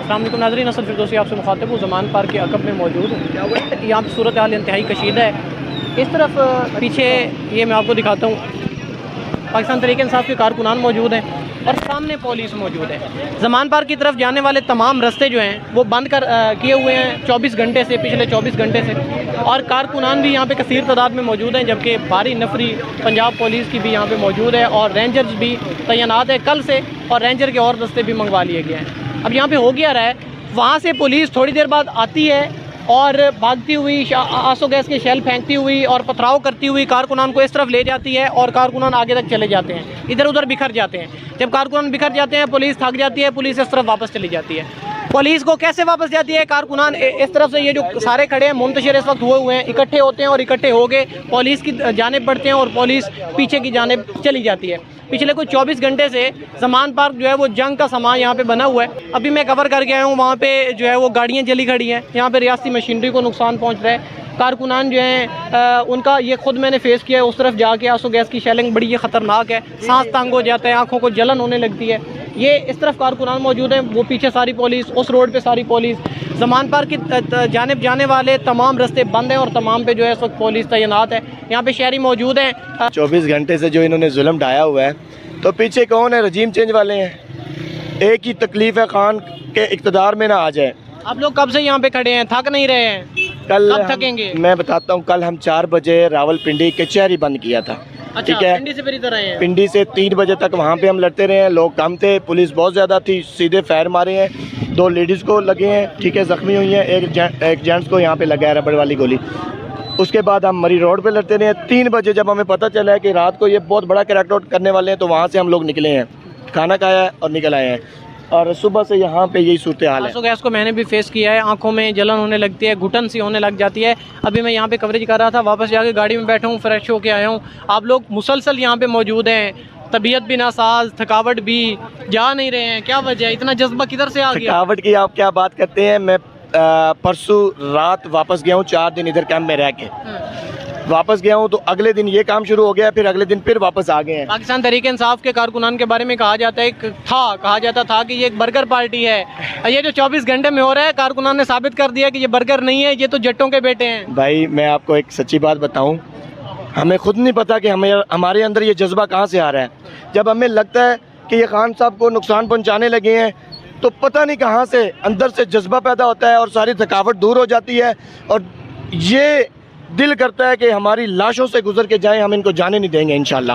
अस्सलाम वालेकुम नाज़रीन, असद फिरदौसी आपसे मुखातिब हूँ। ज़मान पार्क के अकब में मौजूद हूँ। यहाँ पर सूरत हाल इंतहाई कशीदा है। इस तरफ पीछे ये मैं आपको दिखाता हूँ, पाकिस्तान तहरीक इंसाफ के कारकुनान मौजूद हैं और सामने पुलिस मौजूद है। ज़मान पार्क की तरफ जाने वाले तमाम रास्ते जो हैं वो बंद कर किए हुए हैं 24 घंटे से, पिछले 24 घंटे से। और कारकुनान भी यहाँ पे कसीर तादाद में मौजूद हैं, जबकि भारी नफरी पंजाब पुलिस की भी यहाँ पे मौजूद है और रेंजर्स भी तैनात है कल से, और रेंजर के और रास्ते भी मंगवा लिए गए हैं। अब यहाँ पे हो गया रहा है, वहाँ से पुलिस थोड़ी देर बाद आती है और भागती हुई आंसू गैस के शेल फेंकती हुई और पथराव करती हुई कारकुनान को इस तरफ ले जाती है और कारकुनान आगे तक चले जाते हैं, इधर उधर बिखर जाते हैं। जब कारकुनान बिखर जाते हैं, पुलिस थक जाती है, पुलिस इस तरफ वापस चली जाती है। पुलिस को कैसे वापस जाती है? कारकुनान इस तरफ से, ये जो सारे खड़े हैं मुंतशिर इस वक्त हुए हैं, इकट्ठे होते हैं और इकट्ठे हो गए पुलिस की जानिब बढ़ते हैं और पुलिस पीछे की जानिब चली जाती है। पिछले कुछ 24 घंटे से ज़मान पार्क जो है वो जंग का सामान यहाँ पे बना हुआ है। अभी मैं कवर करके आया हूँ, वहाँ पे जो है वो गाड़ियाँ जली खड़ी हैं, यहाँ पे रियासती मशीनरी को नुकसान पहुँच रहा है। कारकुनान जो हैं उनका ये खुद मैंने फेस किया है, उस तरफ जाके आंसू गैस की शेलिंग बड़ी ये ख़तरनाक है, सांस तंग हो जाता है, आँखों को जलन होने लगती है। ये इस तरफ कारकुनान मौजूद हैं, वो पीछे सारी पुलिस, उस रोड पे सारी पुलिस। ज़मान पार्क की जानिब जाने वाले तमाम रास्ते बंद हैं और तमाम पे जो है इस वक्त पुलिस तैनात है। यहाँ पे शहरी मौजूद हैं। 24 घंटे से जो इन्होंने जुल्म ढाया हुआ है, तो पीछे कौन है? रजीम चेंज वाले हैं। एक ही तकलीफ है, खान के इक़्तिदार में ना आ जाए। आप लोग कब से यहाँ पे खड़े हैं, थक नहीं रहे हैं? कल कब थकेंगे? मैं बताता हूँ, कल हम 4 बजे रावलपिंडी कचहरी बंद किया था। अच्छा, ठीक है, पिंडी से फिर इधर आए हैं। पिंडी से 3 बजे तक वहाँ पे हम लड़ते रहे हैं। लोग कम थे, पुलिस बहुत ज़्यादा थी, सीधे फायर मारे हैं। 2 लेडीज़ को लगे हैं, ठीक है, ज़ख्मी हुई हैं। एक जेंट्स को यहाँ पे लगा है रबड़ वाली गोली। उसके बाद हम मरी रोड पे लड़ते रहे। 3 बजे जब हमें पता चला है कि रात को ये बहुत बड़ा क्रैक आउट करने वाले हैं, तो वहाँ से हम लोग निकले हैं, खाना खाया है और निकल आए हैं। और सुबह से यहाँ पे यही सूरत हाल है। आंसू गैस को मैंने भी फेस किया है, आंखों में जलन होने लगती है, घुटन सी होने लग जाती है। अभी मैं यहाँ पे कवरेज कर रहा था, वापस जाके गाड़ी में बैठा हूँ, फ्रेश होके आया हूँ। आप लोग मुसलसल यहाँ पे मौजूद हैं, तबीयत भी नासाज, थकावट भी, जा नहीं रहे हैं, क्या वजह है? इतना जज्बा किधर से आ गया? थकावट की आप क्या बात करते हैं? मैं परसों रात वापस गया हूँ, 4 दिन इधर कैंप में रह के वापस गया हूँ, तो अगले दिन ये काम शुरू हो गया, फिर अगले दिन फिर वापस आ गए हैं। पाकिस्तान तहरीक इंसाफ के कारकुनान के बारे में कहा जाता था कि ये एक बर्गर पार्टी है। ये जो 24 घंटे में हो रहा है, कारकुनान ने साबित कर दिया कि ये बर्गर नहीं है, ये तो जट्टों के बेटे हैं। भाई मैं आपको एक सच्ची बात बताऊं, हमें खुद नहीं पता कि हमारे अंदर ये जज्बा कहाँ से आ रहा है। जब हमें लगता है कि ये खान साहब को नुकसान पहुँचाने लगे हैं, तो पता नहीं कहाँ से अंदर से जज्बा पैदा होता है और सारी थकावट दूर हो जाती है और ये दिल करता है कि हमारी लाशों से गुजर के जाएं, हम इनको जाने नहीं देंगे इंशाल्लाह।